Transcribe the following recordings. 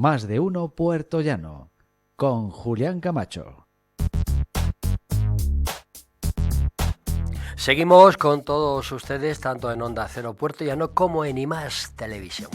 Más de uno puertollano, con Julián Camacho. Seguimos con todos ustedes, tanto en Onda Cero Puertollano como en IMAX Televisión.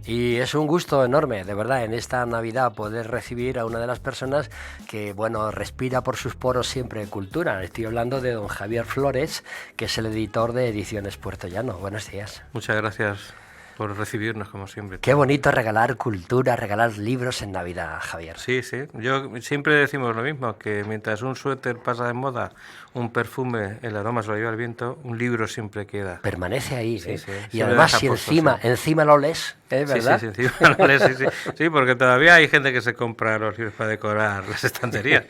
Y es un gusto enorme, de verdad, en esta Navidad poder recibir a una de las personas que, bueno, respira por sus poros siempre cultura. Estoy hablando de don Javier Flores, que es el editor de Ediciones Puertollano. Buenos días. Muchas gracias por recibirnos, como siempre. Qué bonito regalar cultura, regalar libros en Navidad, Javier. Sí, sí. Yo siempre decimos lo mismo, que mientras un suéter pasa de moda, un perfume, el aroma se lo lleva el viento, un libro siempre queda. Permanece ahí, Sí, ¿eh? sí. Y además, si puesto, encima lo lees, ¿verdad? Sí, encima lo lees, sí. Sí, porque todavía hay gente que se compra los libros para decorar las estanterías.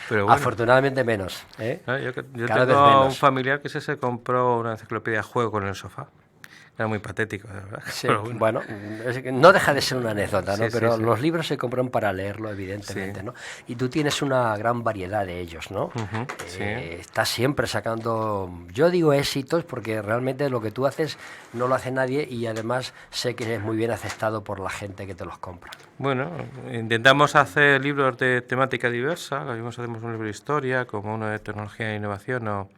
Pero bueno. Afortunadamente menos, ¿eh? No, yo Cada vez tengo menos. un familiar que se compró una enciclopedia Juego en el sofá. Era muy patético, de verdad. Sí, pero bueno, es que no deja de ser una anécdota, ¿no? Sí, Pero sí. los libros se compran para leerlo, evidentemente, Sí. ¿no? Y tú tienes una gran variedad de ellos, ¿no? Sí. Estás siempre sacando, yo digo éxitos, porque realmente lo que tú haces no lo hace nadie y además sé que es muy bien aceptado por la gente que te los compra. Bueno, intentamos hacer libros de temática diversa. Lo mismo hacemos un libro de historia, como uno de tecnología e innovación,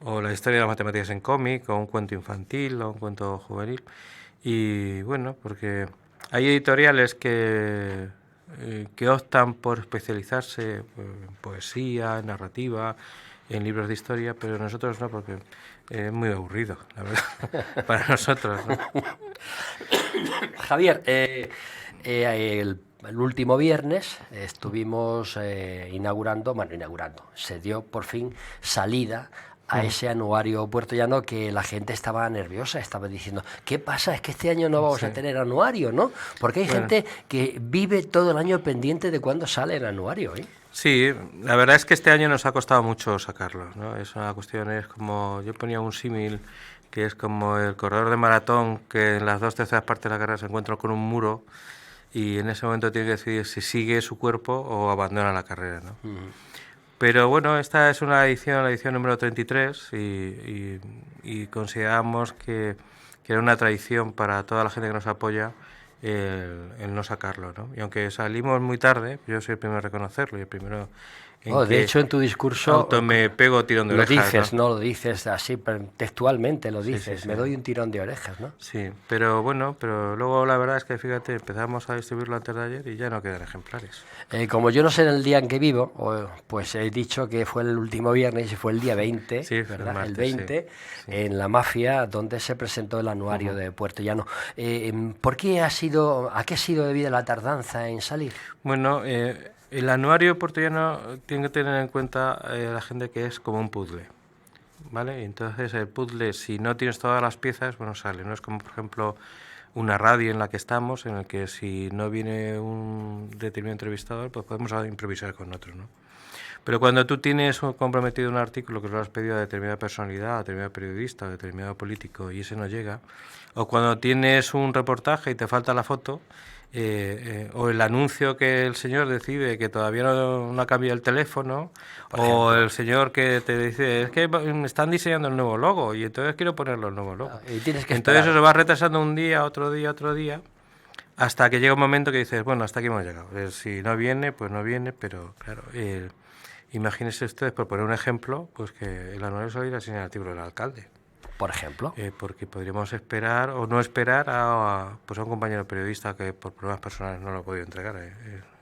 o la historia de las matemáticas en cómic, o un cuento infantil, o un cuento juvenil. Y bueno, porque hay editoriales que optan por especializarse en poesía, en narrativa, en libros de historia, pero nosotros no, porque es muy aburrido, la verdad, para nosotros, ¿no? Javier, el último viernes estuvimos inaugurando, se dio por fin salida a ese anuario puertollano que la gente estaba nerviosa, estaba diciendo, ¿qué pasa? Es que este año no vamos a tener anuario, ¿no? Porque hay gente que vive todo el año pendiente de cuándo sale el anuario, ¿eh? Sí, la verdad es que este año nos ha costado mucho sacarlo, ¿no? Es una cuestión, es como, yo ponía un símil que es como el corredor de maratón que en las 2/3 partes de la carrera se encuentra con un muro y en ese momento tiene que decidir si sigue su cuerpo o abandona la carrera, ¿no? Pero bueno, esta es una edición, la edición número 33 y consideramos que era una tradición para toda la gente que nos apoya el no sacarlo, ¿no? Y aunque salimos muy tarde, yo soy el primero en reconocerlo y el primero en de hecho, en tu discurso me pego tirón de lo orejas, dices, ¿no? Lo dices así, textualmente lo dices, sí. me doy un tirón de orejas, ¿no? Sí, pero bueno, pero luego la verdad es que, fíjate, empezamos a distribuirlo antes de ayer y ya no quedan ejemplares. Como yo no sé el día en que vivo, pues he dicho que fue el último viernes y fue el día 20, Sí, ¿verdad? martes, el 20, sí. en La Mafia, donde se presentó el anuario de Puertollano. ¿A qué ha sido debida la tardanza en salir? Bueno, el anuario puertollano tiene que tener en cuenta la gente que es como un puzzle, ¿vale? Entonces el puzzle, si no tienes todas las piezas, bueno, sale. No es como, por ejemplo, una radio en la que estamos, en el que si no viene un determinado entrevistador, pues podemos improvisar con otro, ¿no? Pero cuando tú tienes comprometido un artículo que lo has pedido a determinada personalidad, a determinado periodista, a determinado político y ese no llega, o cuando tienes un reportaje y te falta la foto, o el anuncio que el señor decide que todavía no ha cambiado el teléfono, o el señor que te dice, es que me están diseñando el nuevo logo y entonces quiero ponerlo el nuevo logo. Y tienes que entonces esperar. eso se va retrasando un día, otro día, hasta que llega un momento que dices, bueno, hasta aquí hemos llegado. Si no viene, pues no viene, pero claro, imagínense ustedes, por poner un ejemplo, pues que el anuario saliera sin el artículo del alcalde. Por ejemplo. Porque podríamos esperar o no esperar a un compañero periodista que por problemas personales no lo ha podido entregar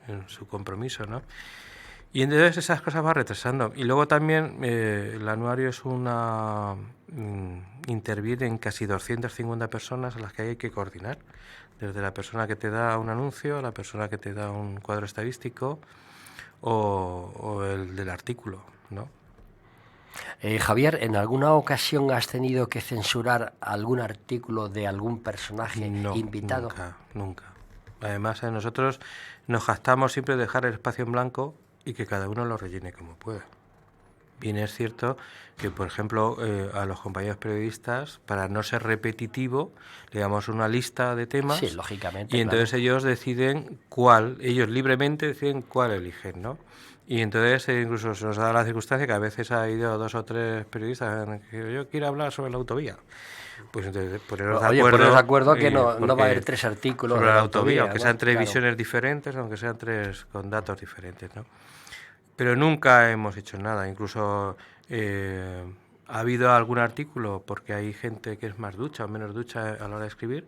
en su compromiso, ¿no? Y entonces esas cosas van retrasando. Y luego también el anuario es intervienen casi 250 personas a las que hay que coordinar. Desde la persona que te da un anuncio, a la persona que te da un cuadro estadístico o el del artículo, ¿no? Javier, ¿en alguna ocasión has tenido que censurar algún artículo de algún personaje invitado? Nunca. Además, nosotros nos jactamos siempre de dejar el espacio en blanco y que cada uno lo rellene como pueda. Bien es cierto que, por ejemplo, a los compañeros periodistas, para no ser repetitivo, le damos una lista de temas. Sí, lógicamente. Y entonces ellos libremente deciden cuál eligen, ¿no? Y entonces incluso se nos da la circunstancia que a veces ha ido 2 o 3 periodistas que yo quiero hablar sobre la autovía. Pues entonces poneros Oye, poneros de acuerdo que no va a porque haber 3 artículos sobre de la la autovía, aunque ¿no? sean 3 Claro. visiones diferentes, aunque sean 3 con datos diferentes, ¿no? Pero nunca hemos hecho nada. Incluso ha habido algún artículo, porque hay gente que es más ducha o menos ducha a la hora de escribir,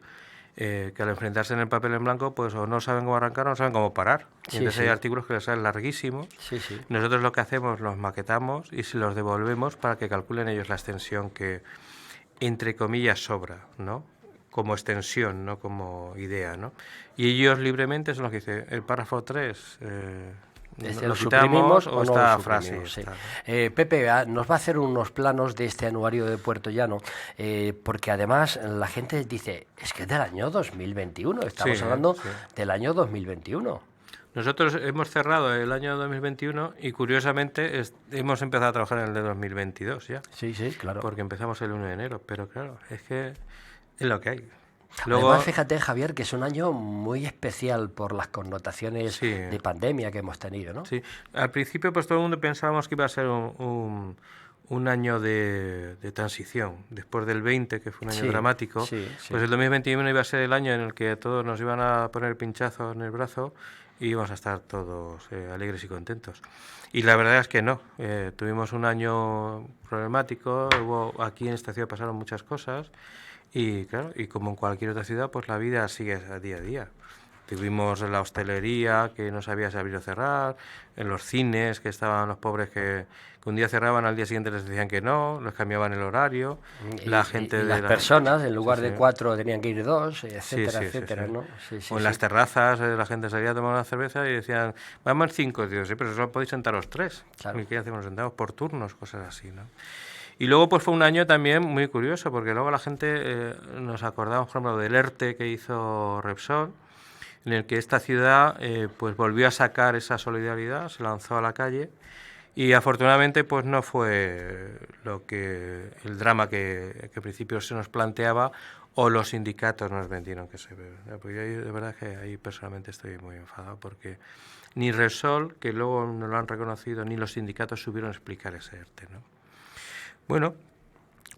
que al enfrentarse en el papel en blanco, pues o no saben cómo arrancar o no saben cómo parar. Y Sí, entonces sí. hay artículos que les salen larguísimos. Sí, sí. Nosotros lo que hacemos, los maquetamos y se los devolvemos para que calculen ellos la extensión que, entre comillas, sobra, ¿no? Como extensión, no como idea, ¿no? Y ellos libremente son los que dicen, el párrafo 3... ¿Lo suprimimos o no esta lo frase. suprimimos? Sí. Está. Pepe nos va a hacer unos planos de este anuario de Puerto Llano, porque además la gente dice, es que es del año 2021, estamos Sí, hablando sí. del año 2021. Nosotros hemos cerrado el año 2021 y curiosamente hemos empezado a trabajar en el de 2022 ya, Sí, sí, claro. porque empezamos el 1 de enero, pero claro, es que es lo que hay. Además, fíjate, Javier, que es un año muy especial por las connotaciones Sí. de pandemia que hemos tenido, ¿no? Sí, al principio pues todo el mundo pensábamos que iba a ser un año de transición. Después del 20, que fue un año Sí, dramático, sí, sí. pues el 2021 iba a ser el año en el que todos nos iban a poner pinchazos en el brazo y íbamos a estar todos alegres y contentos. Y la verdad es que no. Tuvimos un año problemático, aquí en esta ciudad pasaron muchas cosas y claro, y como en cualquier otra ciudad, pues la vida sigue a día a día. Tuvimos la hostelería que no sabía si abrir o cerrar, en los cines que estaban los pobres que un día cerraban, al día siguiente les decían que no, les cambiaban el horario, la gente y de las la- personas, en lugar Sí, de sí. 4 tenían que ir 2, etcétera, Sí, sí, sí, etcétera, sí. ¿no? Sí, sí, O en sí. las terrazas la gente salía a tomar una cerveza y decían, vamos 5, digo, sí, pero solo podéis sentaros 3. Claro. ¿Y qué hacemos? Nos sentamos por turnos, cosas así, ¿no? Y luego pues fue un año también muy curioso, porque luego la gente nos acordamos, por ejemplo, del ERTE que hizo Repsol, en el que esta ciudad pues volvió a sacar esa solidaridad, se lanzó a la calle y afortunadamente pues no fue el drama que al principio se nos planteaba o los sindicatos nos vendieron que se ve. Pues yo de verdad que ahí personalmente estoy muy enfadado porque ni Repsol, que luego no lo han reconocido, ni los sindicatos supieron explicar ese ERTE, ¿no? Bueno,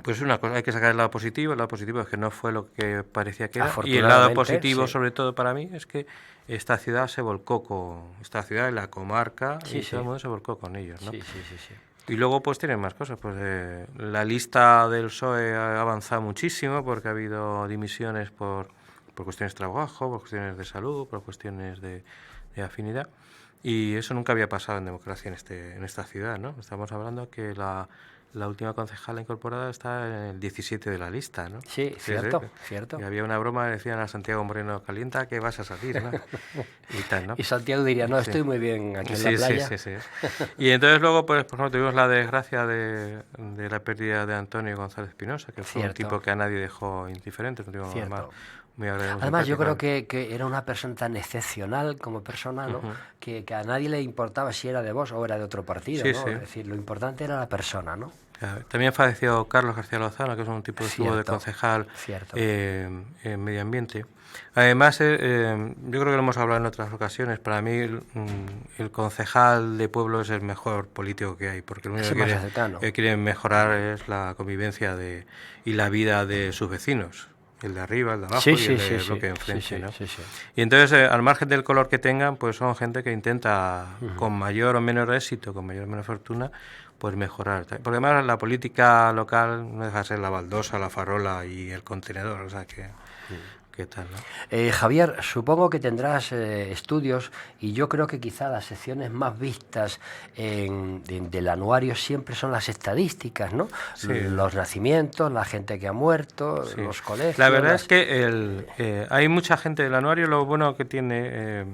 pues una cosa, hay que sacar el lado positivo. El lado positivo es que no fue lo que parecía que era. Y el lado Afortunadamente, positivo, sí. sobre todo para mí, es que esta ciudad se volcó esta ciudad y la comarca, Sí, y sí. todo el mundo se volcó con ellos, ¿no? Sí, sí, sí, sí. Y luego pues tienen más cosas, pues la lista del PSOE ha avanzado muchísimo porque ha habido dimisiones por cuestiones de trabajo, por cuestiones de salud, por cuestiones de afinidad. Y eso nunca había pasado en democracia en esta ciudad, ¿no? Estamos hablando que la última concejala incorporada está en el 17 de la lista, ¿no? Sí, cierto, cierto. Y había una broma, decían a Santiago Moreno, calienta que vas a salir, ¿no? Y tal, ¿no? Y Santiago diría, no, Sí. estoy muy bien aquí en la Sí, playa. sí, sí, sí. Y entonces luego, pues, por ejemplo, tuvimos la desgracia de la pérdida de Antonio González Espinosa, que fue un Cierto. tipo que a nadie dejó indiferente, un tipo Cierto. además muy agradable. muy Además, yo creo simpático. que era una persona tan excepcional como persona, ¿no? Que a nadie le importaba si era de Vox o era de otro partido, Sí, ¿no? sí. Es decir, lo importante era la persona, ¿no? También falleció Carlos García Lozano, que es un tipo que estuvo de Cierto, concejal cierto. en medio ambiente. Además, yo creo que lo hemos hablado en otras ocasiones, para mí el concejal de pueblo es el mejor político que hay, porque lo único Es el que más cercano. quiere mejorar es la convivencia y la vida de sus vecinos, el de arriba, el de abajo Sí, y sí, el sí, de sí, bloque sí, enfrente, sí, ¿no? sí, sí. Y entonces, al margen del color que tengan, pues son gente que intenta, con mayor o menor éxito, con mayor o menor fortuna, pues mejorar. Porque además la política local no deja de ser la baldosa, la farola y el contenedor, o sea que... ¿Qué tal, no? Javier, supongo que tendrás estudios y yo creo que quizá las secciones más vistas del anuario siempre son las estadísticas, ¿no? Sí. Los nacimientos, la gente que ha muerto, Sí. los colegios... La verdad es que hay mucha gente del anuario, lo bueno que tiene,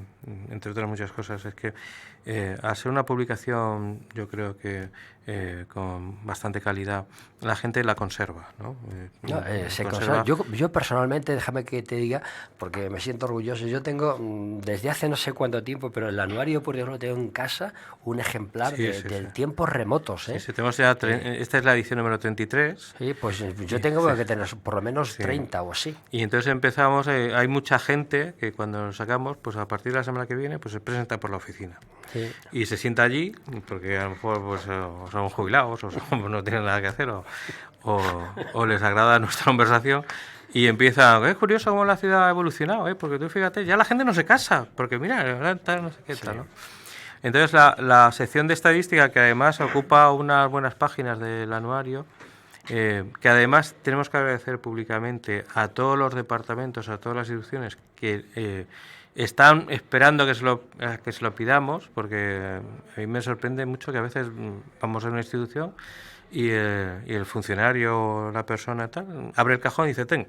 entre otras muchas cosas, es que al ser una publicación, yo creo que con bastante calidad, la gente la conserva, ¿no? Se conserva. Yo personalmente, déjame que te diga, porque me siento orgulloso, yo tengo desde hace no sé cuánto tiempo, pero el anuario por ejemplo tengo en casa un ejemplar Sí, de tiempos remotos, ¿eh? Sí, tenemos ya esta es la edición número 33. Sí, pues yo tengo que tener por lo menos 30 o así. Y entonces empezamos, hay mucha gente que cuando lo sacamos, pues a partir de la semana semana que viene, pues se presenta por la oficina. Sí. Y se sienta allí, porque a lo mejor pues, o son jubilados, o no tienen nada que hacer, o les agrada nuestra conversación, y empieza, es curioso cómo la ciudad ha evolucionado, porque tú fíjate, ya la gente no se casa, porque mira, tal, no sé qué tal, ¿no? Entonces la sección de estadística, que además ocupa unas buenas páginas del anuario, que además tenemos que agradecer públicamente a todos los departamentos, a todas las instituciones que están esperando que se lo pidamos, porque a mí me sorprende mucho que a veces vamos a una institución y el funcionario o la persona tal abre el cajón y dice, ten.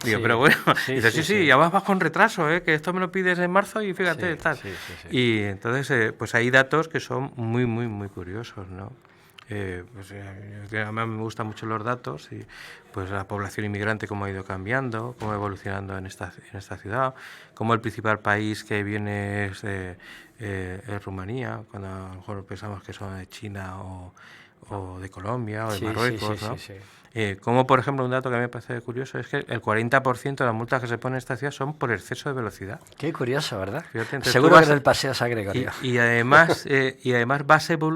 Digo, Sí. pero bueno, Sí, dice, sí. ya vas con retraso, que esto me lo pides en marzo y fíjate, tal. Sí. Y entonces, pues hay datos que son muy, muy, muy curiosos, ¿no? Además me gustan mucho los datos y pues la población inmigrante cómo ha ido cambiando, cómo ha evolucionando en esta ciudad, cómo el principal país que viene es Rumanía, cuando a lo mejor pensamos que son de China o de Colombia o de Marruecos, ¿no? Sí. Como por ejemplo un dato que a mí me parece curioso es que el 40% de las multas que se ponen en esta ciudad son por exceso de velocidad. Qué curioso, ¿verdad? Fíjate, entonces Seguro tú vas- que en el Paseo San Gregorio. y además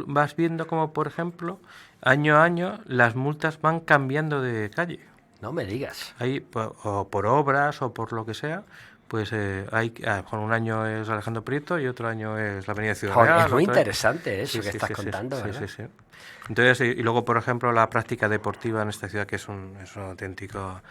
vas viendo como por ejemplo año a año las multas van cambiando de calle. No me digas. Hay o por obras o por lo que sea, pues un año es Alejandro Prieto y otro año es la Avenida Ciudad Joder, Real. es muy otro- interesante eso que Sí, estás sí, contando, sí, ¿verdad? sí. Entonces, y luego, por ejemplo, la práctica deportiva en esta ciudad, que es un auténtico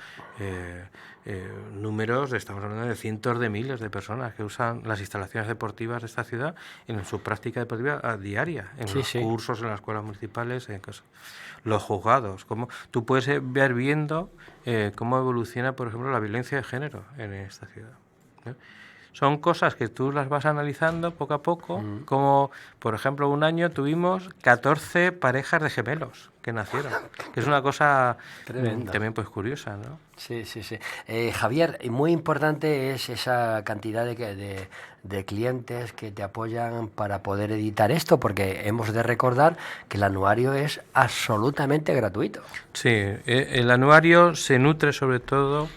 números, estamos hablando de cientos de miles de personas que usan las instalaciones deportivas de esta ciudad en su práctica deportiva diaria, en los cursos, en las escuelas municipales, en cosas. Los juzgados, como tú puedes ver viendo cómo evoluciona, por ejemplo, la violencia de género en esta ciudad. Son cosas que tú las vas analizando poco a poco, como por ejemplo un año tuvimos 14 parejas de gemelos que nacieron, que es una cosa también pues curiosa, ¿no? Sí. Javier, muy importante es esa cantidad de clientes que te apoyan para poder editar esto, porque hemos de recordar que el anuario es absolutamente gratuito. Sí, el anuario se nutre sobre todo,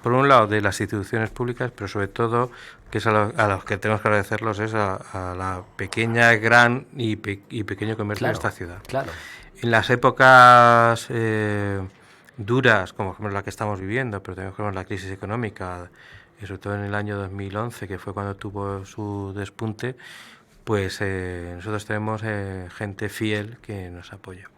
por un lado, de las instituciones públicas, pero sobre todo, que es a los que tenemos que agradecerlos, es a la pequeña, gran y pequeño comercio de esta ciudad. Claro. En las épocas duras, como por ejemplo la que estamos viviendo, pero también como la crisis económica, y sobre todo en el año 2011, que fue cuando tuvo su despunte, pues nosotros tenemos gente fiel que nos apoya,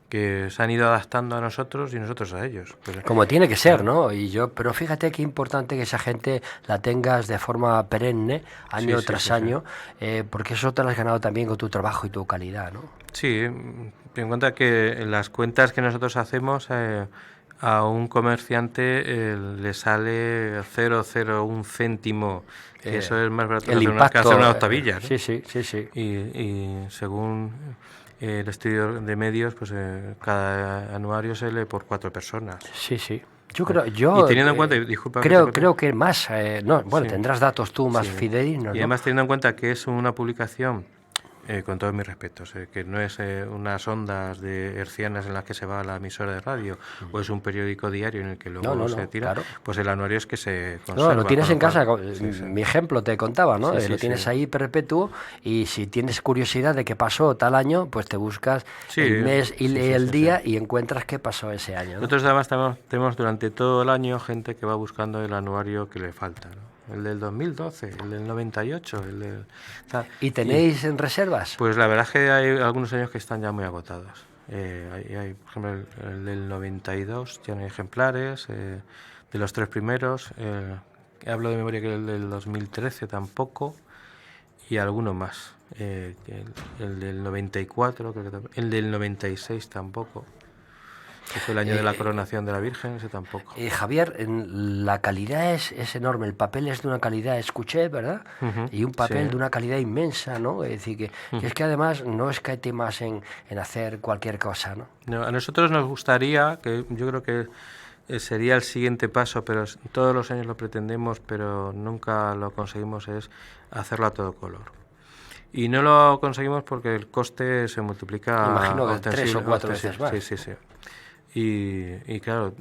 que se han ido adaptando a nosotros y nosotros a ellos. Pues, como tiene que ser, ¿no? Pero fíjate qué importante que esa gente la tengas de forma perenne, año tras año, porque eso te lo has ganado también con tu trabajo y tu calidad, ¿no? Sí, ten en cuenta que en las cuentas que nosotros hacemos a un comerciante le sale 0,01 céntimo, que eso es más barato el que impacto, hacer una octavilla, ¿no? Sí. Y según el estudio de medios, pues cada anuario se lee por 4 personas. Sí. Yo y teniendo en cuenta, disculpa, creo que más, tendrás datos tú más Sí. fidedignos, Y ¿no? además teniendo en cuenta que es una publicación, con todos mis respetos, que no es unas ondas de hercianas en las que se va a la emisora de radio, o es un periódico diario en el que luego se tira, claro. pues el anuario es que se conserva. No, lo tienes en casa, Sí. mi ejemplo te contaba, ¿no? Lo tienes ahí perpetuo, y si tienes curiosidad de qué pasó tal año, pues te buscas el mes y el día y encuentras qué pasó ese año, ¿no? Nosotros además tenemos durante todo el año gente que va buscando el anuario que le falta, ¿no? El del 2012, el del 98, el del... ¿Y tenéis en reservas? Pues la verdad es que hay algunos años que están ya muy agotados. Hay, por ejemplo, el del 92 ya no hay ejemplares, de los 3 primeros, hablo de memoria que el del 2013 tampoco, y alguno más. El del 94, creo que el del 96 tampoco. Que fue el año de la coronación de la Virgen, ese tampoco. Javier, la calidad es enorme, el papel es de una calidad, escuché, ¿verdad? Y un papel de una calidad inmensa, ¿no? Es decir, que es que además no escatimás en hacer cualquier cosa, ¿no? No, a nosotros nos gustaría, que yo creo que sería el siguiente paso, pero todos los años lo pretendemos, pero nunca lo conseguimos, es hacerlo a todo color. Y no lo conseguimos porque el coste se multiplica. Imagino que 3 o 4 veces más. Sí. Y claro,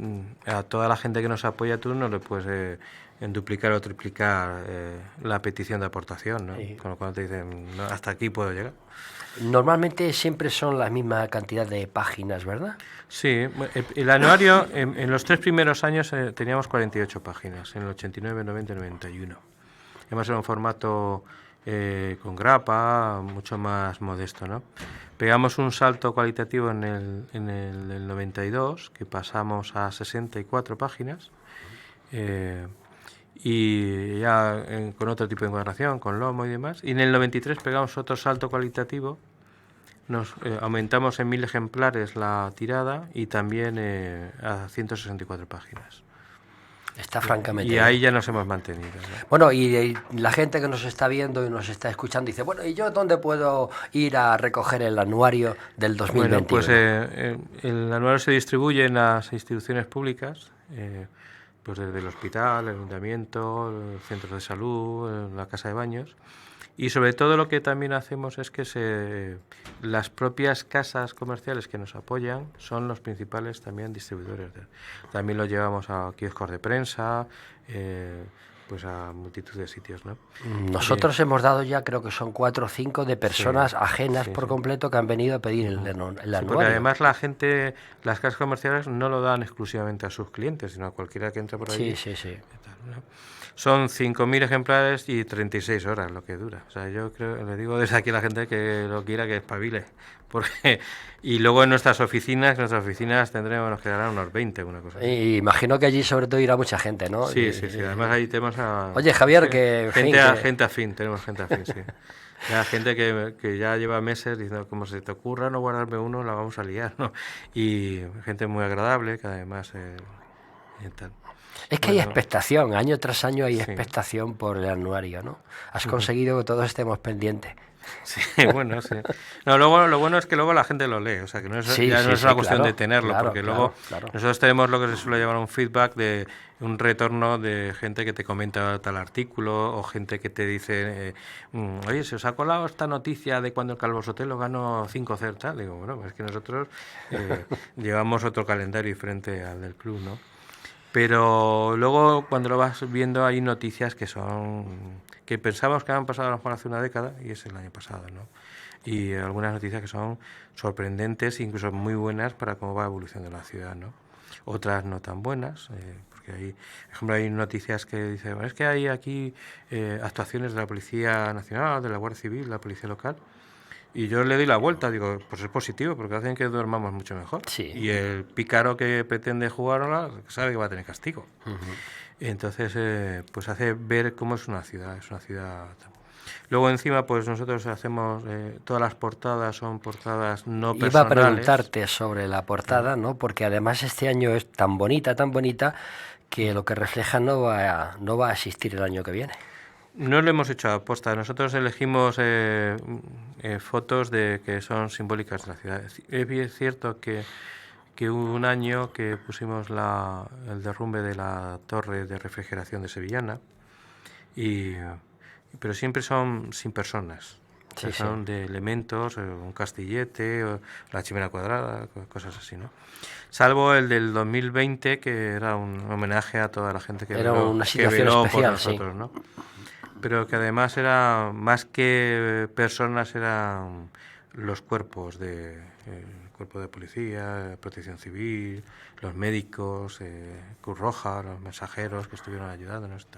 a toda la gente que nos apoya tú no le puedes en duplicar o triplicar la petición de aportación, ¿no? Sí. Con lo cual te dicen, "No, hasta aquí puedo llegar". Normalmente siempre son la misma cantidad de páginas, ¿verdad? Sí, el anuario en los 3 primeros años teníamos 48 páginas, en el 89, 90 y 91. Además era un formato con grapa, mucho más modesto, ¿no? Pegamos un salto cualitativo en el 92, que pasamos a 64 páginas, y ya con otro tipo de encuadernación, con lomo y demás. Y en el 93 pegamos otro salto cualitativo, nos aumentamos en 1000 ejemplares la tirada y también a 164 páginas. Está francamente Y bien. ahí ya nos hemos mantenido, ¿no? Bueno, y la gente que nos está viendo y nos está escuchando dice, bueno, ¿y yo dónde puedo ir a recoger el anuario del 2021? Bueno, pues el anuario se distribuye en las instituciones públicas, pues desde el hospital, el ayuntamiento, el centro de salud, la casa de baños. Y sobre todo lo que también hacemos es que las propias casas comerciales que nos apoyan son los principales también distribuidores. También lo llevamos a kioscos de prensa, pues a multitud de sitios, ¿no? Nosotros hemos dado ya, creo que son 4 o 5 de personas Sí, ajenas sí, por sí. completo que han venido a pedir el Sí, anuario. porque además la gente, las casas comerciales no lo dan exclusivamente a sus clientes, sino a cualquiera que entre por allí. Sí, sí, sí. ¿No? Son 5.000 ejemplares y 36 horas lo que dura. O sea, yo creo, le digo desde aquí a la gente que lo quiera que espabile. Porque, y luego en nuestras oficinas tendremos, nos quedarán unos 20, una cosa así. Y imagino que allí sobre todo irá mucha gente, ¿no? Sí, sí, sí. Además ahí tenemos a... Oye, Javier, que... en fin, gente afín, tenemos gente afín, sí. Ya gente que ya lleva meses diciendo, como se te ocurra no guardarme uno, la vamos a liar, ¿no? Y gente muy agradable, que además... y tal. Es que hay expectación, año tras año hay Sí. expectación por el anuario, ¿no? Has conseguido que todos estemos pendientes. Sí, bueno, sí. No, luego lo bueno es que luego la gente lo lee, o sea que no es, Sí, ya sí, no es sí, una cuestión claro, de tenerlo, claro, porque claro, luego claro. nosotros tenemos lo que se suele llamar un feedback, de un retorno de gente que te comenta tal artículo o gente que te dice, oye, se os ha colado esta noticia de cuando el Calvo Sotelo ganó 5-0, tal. Digo, bueno, es que nosotros llevamos otro calendario diferente al del club, ¿no? Pero luego cuando lo vas viendo hay noticias que pensamos que han pasado a lo mejor hace una década y es el año pasado, ¿no? Y algunas noticias que son sorprendentes, incluso muy buenas para cómo va evolucionando la ciudad, ¿no? Otras no tan buenas, porque hay, por ejemplo, hay noticias que dicen, bueno, es que hay aquí actuaciones de la Policía Nacional, de la Guardia Civil, la Policía Local. Y yo le doy la vuelta, digo, pues es positivo, porque hacen que dormamos mucho mejor. Sí. Y el pícaro que pretende jugarla sabe que va a tener castigo. Entonces, pues hace ver cómo es una ciudad, Luego encima, pues nosotros hacemos, todas las portadas son portadas no personales. Iba a preguntarte sobre la portada, ¿no? Porque además este año es tan bonita, que lo que refleja no va a existir el año que viene. No lo hemos hecho a aposta. Nosotros elegimos fotos que son simbólicas de la ciudad. Es cierto que hubo un año que pusimos el derrumbe de la torre de refrigeración de Sevillana, pero siempre son sin personas. Sí, son de elementos, un castillete, o la chimenea cuadrada, cosas así, ¿no? Salvo el del 2020, que era un homenaje a toda la gente que Era veló, una situación por especial, nosotros, sí. ¿no? Pero que además era más que personas, eran los cuerpos el cuerpo de policía, protección civil, los médicos, Cruz Roja, los mensajeros que estuvieron ayudándonos,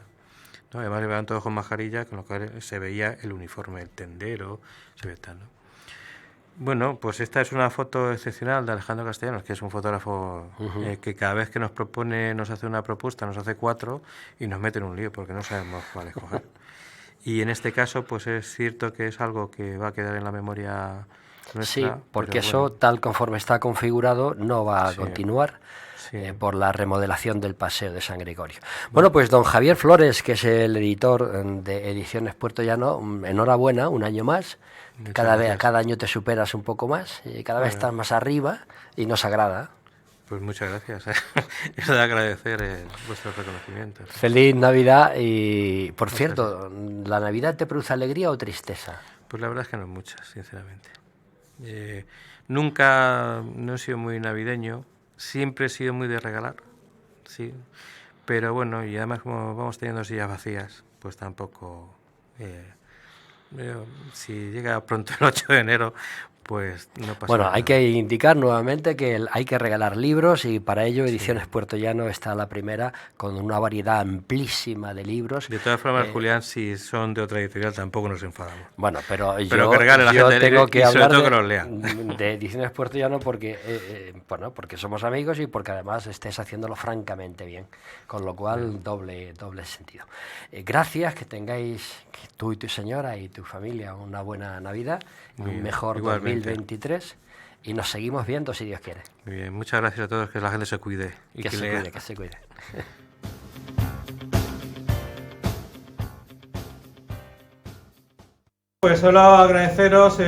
¿no? Además iban todos con mascarilla, con lo cual se veía el uniforme, el tendero, se ve tal, ¿no? Bueno, pues esta es una foto excepcional de Alejandro Castellanos, que es un fotógrafo que cada vez que nos hace una propuesta, nos hace 4 y nos mete en un lío porque no sabemos cuál escoger. Y en este caso, pues es cierto que es algo que va a quedar en la memoria nuestra. Sí, porque pero eso, bueno, tal conforme está configurado, no va a Sí. continuar. Sí. Por la remodelación del Paseo de San Gregorio. Bueno, pues don Javier Flores, que es el editor de Ediciones Puerto Llano, enhorabuena, un año más. Muchas Cada gracias. año te superas un poco más y cada vez Bueno. estás más arriba y nos agrada. Pues muchas gracias. Es de agradecer vuestro reconocimiento. Feliz Navidad y, por cierto, ¿la Navidad te produce alegría o tristeza? Pues la verdad es que no muchas, sinceramente. Nunca no he sido muy navideño, siempre he sido muy de regalar, sí, pero bueno, y además como vamos teniendo sillas vacías, pues tampoco... si llega pronto el 8 de enero, pues no pasa Bueno, nada. hay que indicar nuevamente que hay que regalar libros y para ello Ediciones Puerto Llano está la primera con una variedad amplísima de libros. De todas formas, Julián, si son de otra editorial tampoco nos enfadamos. Bueno, pero que regale la yo gente tengo que y sobre hablar todo que los lea. de Ediciones Puerto Llano porque, bueno, porque somos amigos y porque además estés haciéndolo francamente bien, con lo cual doble sentido. Gracias, que tengáis, que tú y tu señora y tu familia, una buena Navidad, un mejor igualmente. 2023 y nos seguimos viendo si Dios quiere. Muy bien, muchas gracias a todos, que la gente se cuide. Y Que se lea. cuide, que se cuide. Pues solo agradeceros,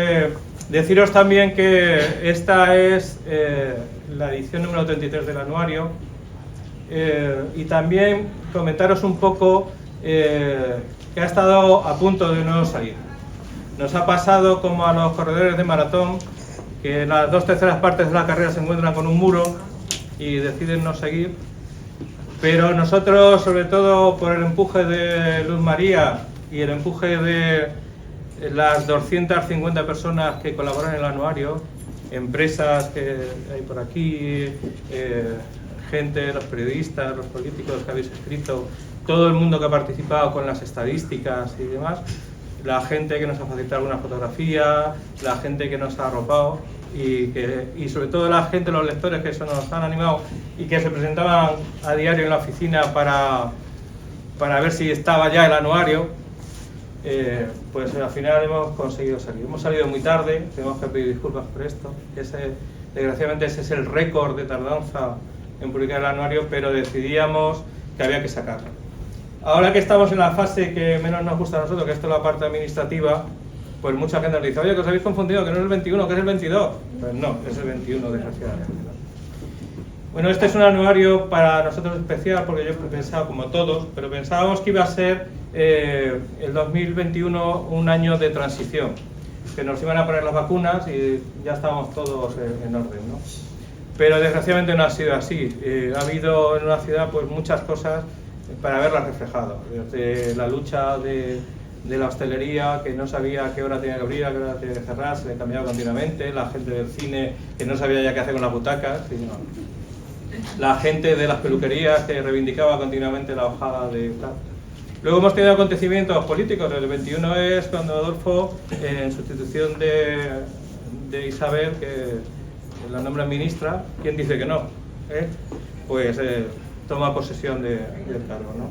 deciros también que esta es la edición número 33 del anuario y también comentaros un poco que ha estado a punto de no salir. Nos ha pasado como a los corredores de maratón, que las 2/3 partes de la carrera se encuentran con un muro y deciden no seguir, pero nosotros, sobre todo por el empuje de Luz María y el empuje de las 250 personas que colaboran en el anuario, empresas que hay por aquí, gente, los periodistas, los políticos que habéis escrito, todo el mundo que ha participado con las estadísticas y demás, la gente que nos ha facilitado alguna fotografía, la gente que nos ha arropado y sobre todo la gente, los lectores que eso nos han animado y que se presentaban a diario en la oficina para ver si estaba ya el anuario. Pues al final hemos conseguido salir. Hemos salido muy tarde, tenemos que pedir disculpas por esto. Desgraciadamente ese es el récord de tardanza en publicar el anuario, pero decidíamos que había que sacarlo. Ahora que estamos en la fase que menos nos gusta a nosotros, que esto es la parte administrativa, pues mucha gente nos dice, oye, que os habéis confundido, que no es el 21, que es el 22. Pues no, es el 21, desgraciadamente. Bueno, este es un anuario para nosotros especial, porque yo pensaba, como todos, pero pensábamos que iba a ser el 2021 un año de transición, que nos iban a poner las vacunas y ya estábamos todos en orden, ¿no? Pero desgraciadamente no ha sido así. Ha habido en la ciudad pues muchas cosas para verlas reflejado, desde la lucha de la hostelería, que no sabía a qué hora tenía que abrir, a qué hora tenía que cerrar, se le cambiaba continuamente, la gente del cine, que no sabía ya qué hacer con las butacas, la gente de las peluquerías, que reivindicaba continuamente la bajada de tal. Luego hemos tenido acontecimientos políticos. El 21 es cuando Adolfo, en sustitución de Isabel, que la nombra ministra, ¿quién dice que no? Pues toma posesión del cargo, ¿no?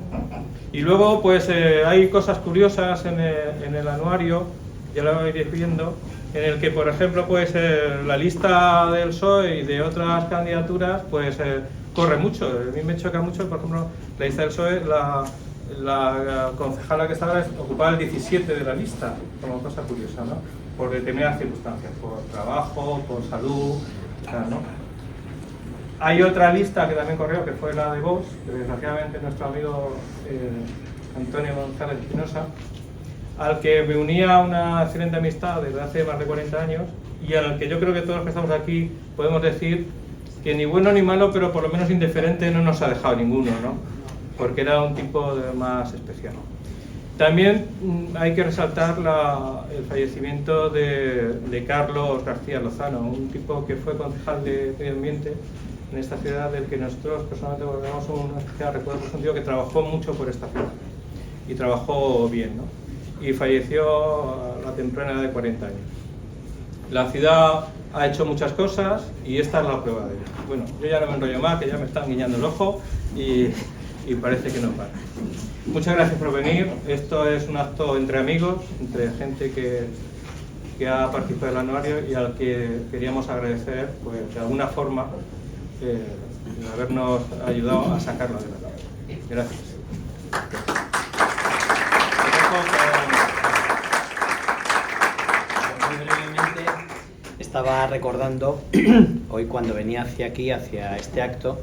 Y luego pues hay cosas curiosas en el anuario, ya lo iréis viendo, en el que, por ejemplo, pues la lista del PSOE y de otras candidaturas pues corre mucho. A mí me choca mucho, por ejemplo, la lista del PSOE, la concejala que está ahora ocupaba el 17 de la lista, como cosa curiosa, ¿no? Por determinadas circunstancias, por trabajo, por salud, tal, ¿no? Hay otra lista que también corrió, que fue la de Vox, que desgraciadamente nuestro amigo Antonio González Espinosa, al que me unía una excelente amistad desde hace más de 40 años y al que yo creo que todos los que estamos aquí podemos decir que ni bueno ni malo, pero por lo menos indiferente no nos ha dejado ninguno, ¿no? Porque era un tipo más especial. También hay que resaltar el fallecimiento de Carlos García Lozano, un tipo que fue concejal de Medio Ambiente en esta ciudad, del que nosotros personalmente guardamos un especial recuerdo, un tío que trabajó mucho por esta ciudad y trabajó bien, ¿no? Y falleció a la temprana edad de 40 años. La ciudad ha hecho muchas cosas y esta es la prueba de ello. Bueno, yo ya no me enrollo más, que ya me están guiñando el ojo y parece que no para. Muchas gracias por venir. Esto es un acto entre amigos, entre gente que ha participado del anuario y al que queríamos agradecer, pues de alguna forma, el habernos ayudado a sacarlo adelante. Gracias. Muy brevemente, estaba recordando, hoy cuando venía hacia aquí, hacia este acto,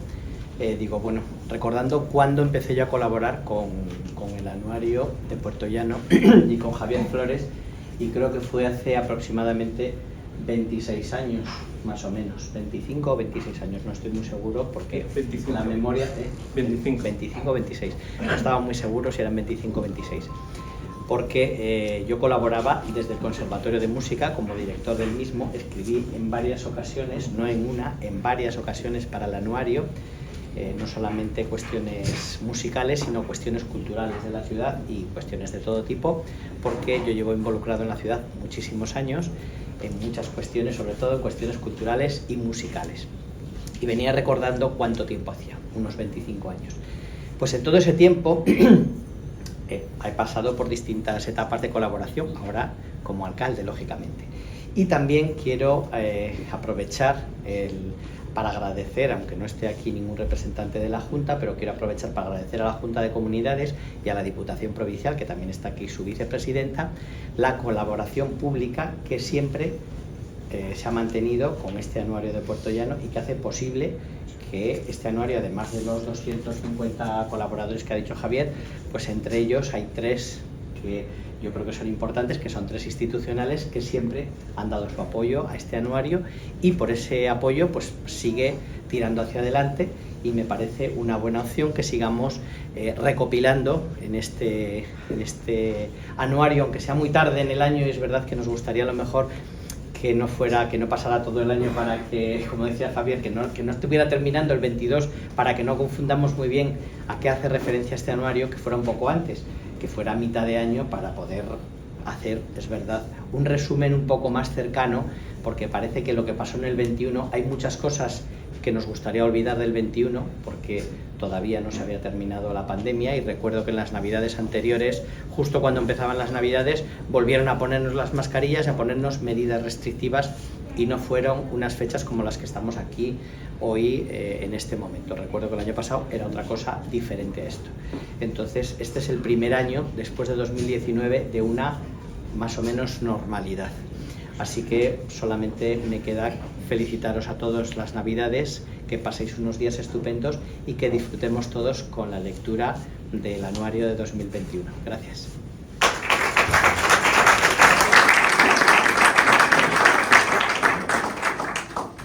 digo, bueno, recordando cuando empecé yo a colaborar con el anuario de Puerto Llano y con Javier Flores, y creo que fue hace aproximadamente 26 años, más o menos, 25 o 26 años, no estoy muy seguro porque 25. la memoria... 25 o 26, no estaba muy seguro si eran 25 o 26, porque yo colaboraba desde el Conservatorio de Música como director del mismo, escribí en varias ocasiones, no en una, en varias ocasiones para el anuario, no solamente cuestiones musicales, sino cuestiones culturales de la ciudad y cuestiones de todo tipo, porque yo llevo involucrado en la ciudad muchísimos años, en muchas cuestiones, sobre todo en cuestiones culturales y musicales. Y venía recordando cuánto tiempo hacía, unos 25 años. Pues en todo ese tiempo he pasado por distintas etapas de colaboración, ahora como alcalde, lógicamente. Y también quiero aprovechar para agradecer, aunque no esté aquí ningún representante de la Junta, pero quiero aprovechar para agradecer a la Junta de Comunidades y a la Diputación Provincial, que también está aquí su vicepresidenta, la colaboración pública que siempre se ha mantenido con este anuario de Puerto Llano y que hace posible que este anuario, además de los 250 colaboradores que ha dicho Javier, pues entre ellos hay 3 que yo creo que son importantes, que son 3 institucionales que siempre han dado su apoyo a este anuario y por ese apoyo pues sigue tirando hacia adelante y me parece una buena opción que sigamos recopilando en este anuario, aunque sea muy tarde en el año, y es verdad que nos gustaría a lo mejor que no pasara todo el año para que, como decía Javier, que no estuviera terminando el 22, para que no confundamos muy bien a qué hace referencia este anuario, que fuera un poco antes, que fuera a mitad de año para poder hacer, es verdad, un resumen un poco más cercano, porque parece que lo que pasó en el 21, hay muchas cosas que nos gustaría olvidar del 21, porque todavía no se había terminado la pandemia, y recuerdo que en las navidades anteriores, justo cuando empezaban las navidades, volvieron a ponernos las mascarillas, a ponernos medidas restrictivas, y no fueron unas fechas como las que estamos aquí hoy en este momento. Recuerdo que el año pasado era otra cosa diferente a esto. Entonces, este es el primer año, después de 2019, de una más o menos normalidad. Así que solamente me queda felicitaros a todos las Navidades, que paséis unos días estupendos y que disfrutemos todos con la lectura del anuario de 2021. Gracias.